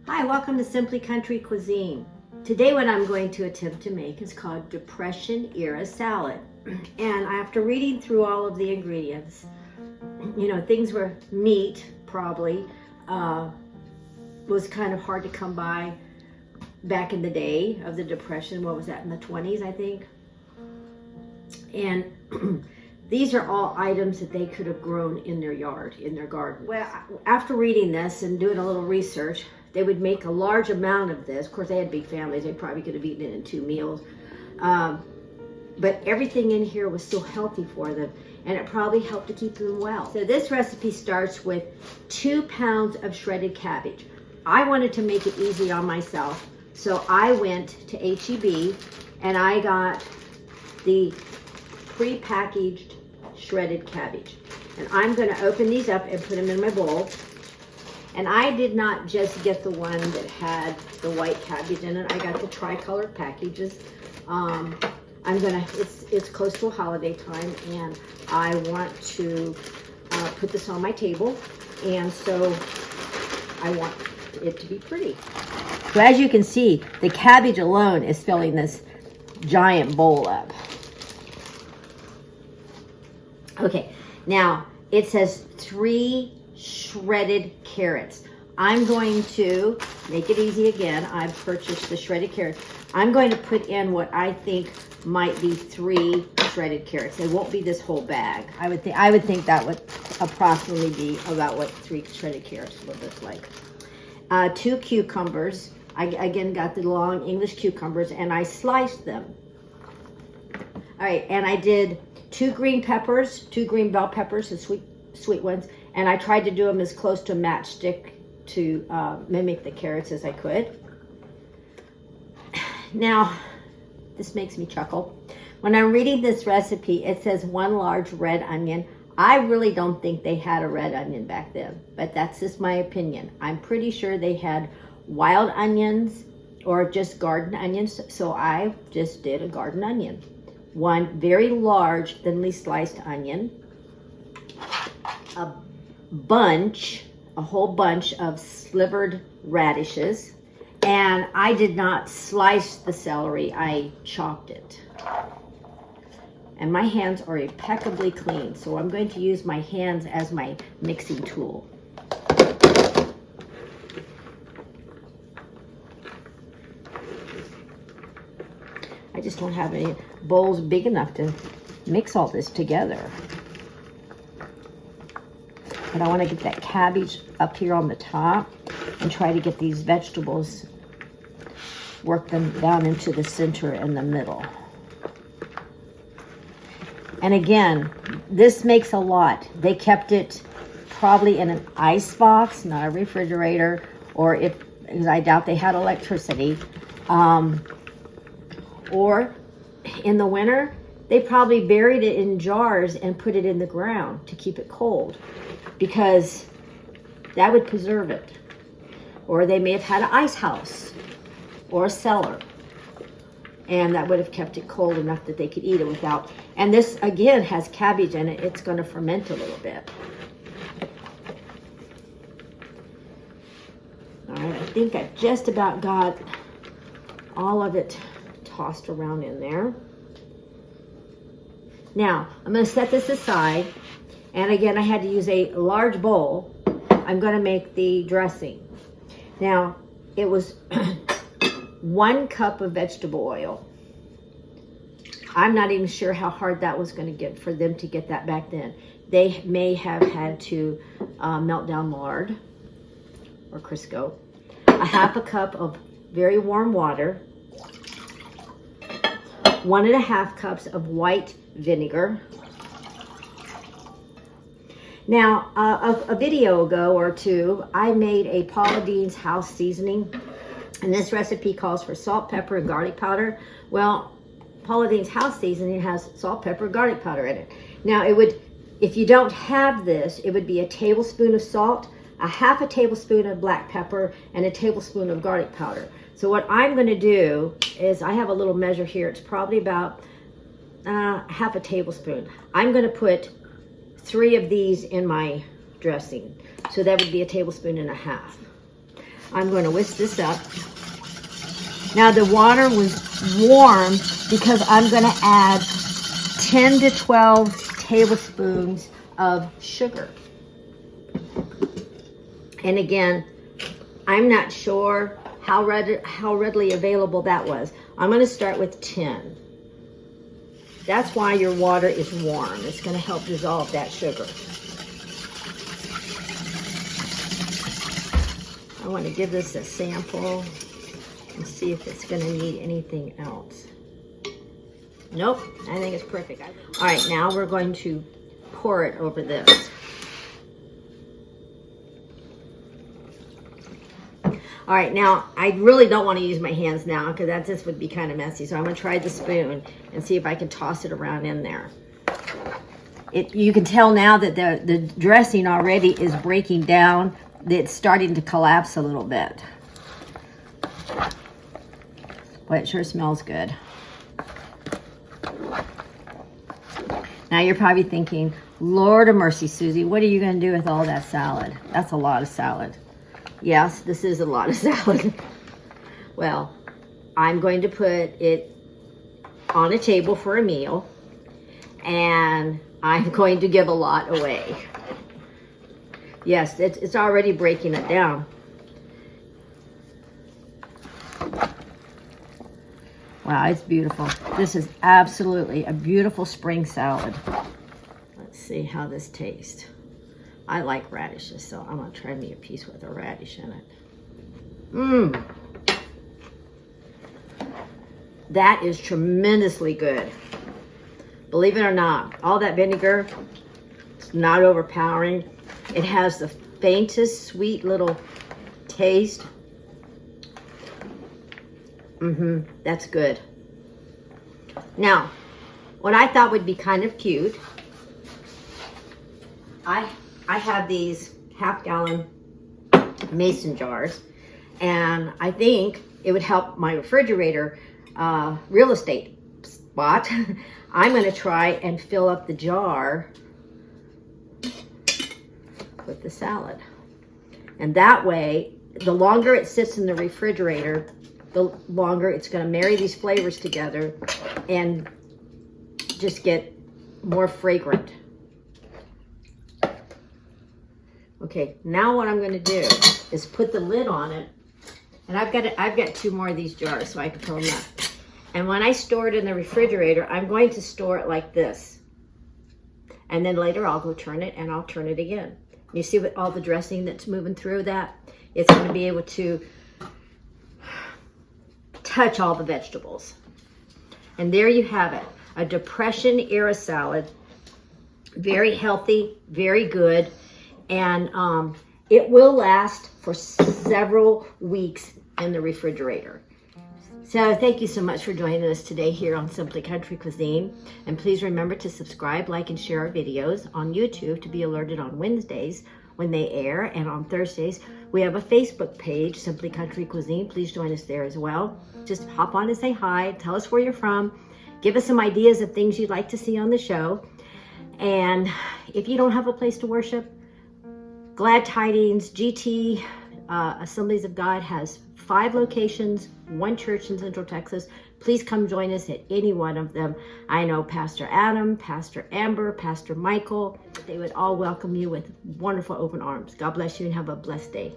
Hi, welcome to Simply Country Cuisine. Today what I'm going to attempt to make is called Depression Era Salad. And after reading through all of the ingredients, things were meat probably, was kind of hard to come by back in the day of the Depression. What was that, in the 20s, I think? And these are all items that they could have grown in their yard, in their garden. Well, after reading this and doing a little research, they would make a large amount of this. Of course, they had big families. They probably could have eaten it in 2 meals. But everything in here was so healthy for them, and it probably helped to keep them well. So this recipe starts with 2 pounds of shredded cabbage. I wanted to make it easy on myself, so I went to H-E-B and I got the pre-packaged shredded cabbage. And I'm going to open these up and put them in my bowl. And I did not just get the one that had the white cabbage in it. I got the tri-colored packages. It's close to a holiday time, and I want to put this on my table, and so I want it to be pretty. So as you can see, the cabbage alone is filling this giant bowl up. Okay, now it says 3 shredded carrots. I'm going to make it easy again. I've purchased the shredded carrots. I'm going to put in what I think might be 3 shredded carrots. It won't be this whole bag. I would think that would approximately be about what 3 shredded carrots would look like. 2 cucumbers. I again got the long English cucumbers, and I sliced them. All right, and I did 2 green peppers, 2 green bell peppers, the sweet ones, and I tried to do them as close to a matchstick to mimic the carrots as I could. Now, this makes me chuckle. When I'm reading this recipe, it says 1 large red onion. I really don't think they had a red onion back then, but that's just my opinion. I'm pretty sure they had wild onions or just garden onions, so I just did a garden onion. 1 very large, thinly sliced onion, a whole bunch of slivered radishes, and I did not slice the celery, I chopped it. And my hands are impeccably clean, so I'm going to use my hands as my mixing tool. I just don't have any bowls big enough to mix all this together. But I want to get that cabbage up here on the top and try to get these vegetables, work them down into the center and the middle. And again, this makes a lot. They kept it probably in an ice box, not a refrigerator, or because I doubt they had electricity. Or in the winter, they probably buried it in jars and put it in the ground to keep it cold, because that would preserve it. Or they may have had an ice house or a cellar, and that would have kept it cold enough that they could eat it without. And this again has cabbage in it. It's going to ferment a little bit. All right, I think I just about got all of it tossed around in there. Now, I'm going to set this aside. And again, I had to use a large bowl. I'm going to make the dressing. Now, it was 1 cup of vegetable oil. I'm not even sure how hard that was going to get for them to get that back then. They may have had to melt down lard or Crisco. 1/2 cup of very warm water. 1.5 cups of white vinegar. Now, a video ago or 2, I made a Paula Deen's house seasoning, and this recipe calls for salt, pepper, and garlic powder. Well, Paula Deen's house seasoning has salt, pepper, garlic powder in it. Now, if you don't have this, it would be 1 tablespoon of salt, 1/2 tablespoon of black pepper, and 1 tablespoon of garlic powder. So what I'm going to do is, I have a little measure here. It's probably about 1/2 tablespoon. I'm going to put 3 of these in my dressing. So that would be 1.5 tablespoons. I'm going to whisk this up. Now the water was warm because I'm going to add 10 to 12 tablespoons of sugar. And again, I'm not sure how readily available that was. I'm going to start with 10. That's why your water is warm. It's going to help dissolve that sugar. I want to give this a sample and see if it's going to need anything else. Nope, I think it's perfect. All right, now we're going to pour it over this. All right, now I really don't want to use my hands now because this would be kind of messy. So I'm going to try the spoon and see if I can toss it around in there. You can tell now that the dressing already is breaking down. It's starting to collapse a little bit. Boy, it sure smells good. Now you're probably thinking, Lord of mercy, Susie, what are you going to do with all that salad? That's a lot of salad. Yes, this is a lot of salad. Well, I'm going to put it on a table for a meal, and I'm going to give a lot away. Yes, it's already breaking it down. Wow, it's beautiful. This is absolutely a beautiful spring salad. Let's see how this tastes. I like radishes, so I'm gonna try me a piece with a radish in it. That is tremendously good. Believe it or not, all that vinegar, it's not overpowering. It has the faintest sweet little taste. That's good. Now, what I thought would be kind of cute, I have these half-gallon mason jars, and I think it would help my refrigerator real estate spot. I'm going to try and fill up the jar with the salad. And that way, the longer it sits in the refrigerator, the longer it's going to marry these flavors together and just get more fragrant. Okay, now what I'm going to do is put the lid on it, and I've got 2 more of these jars so I can fill them up. And when I store it in the refrigerator, I'm going to store it like this, and then later I'll go turn it, and I'll turn it again. You see what all the dressing that's moving through that? It's going to be able to touch all the vegetables. And there you have it, a Depression era salad. Very healthy, very good, and it will last for several weeks in the refrigerator. So thank you so much for joining us today here on Simply Country Cuisine. And please remember to subscribe, like, and share our videos on YouTube to be alerted on Wednesdays when they air. And on Thursdays, we have a Facebook page, Simply Country Cuisine. Please join us there as well. Just hop on and say hi. Tell us where you're from. Give us some ideas of things you'd like to see on the show. And if you don't have a place to worship, Glad Tidings GT Assemblies of God has 5 locations, 1 church in Central Texas. Please come join us at any one of them. I know Pastor Adam, Pastor Amber, Pastor Michael. They would all welcome you with wonderful open arms. God bless you and have a blessed day.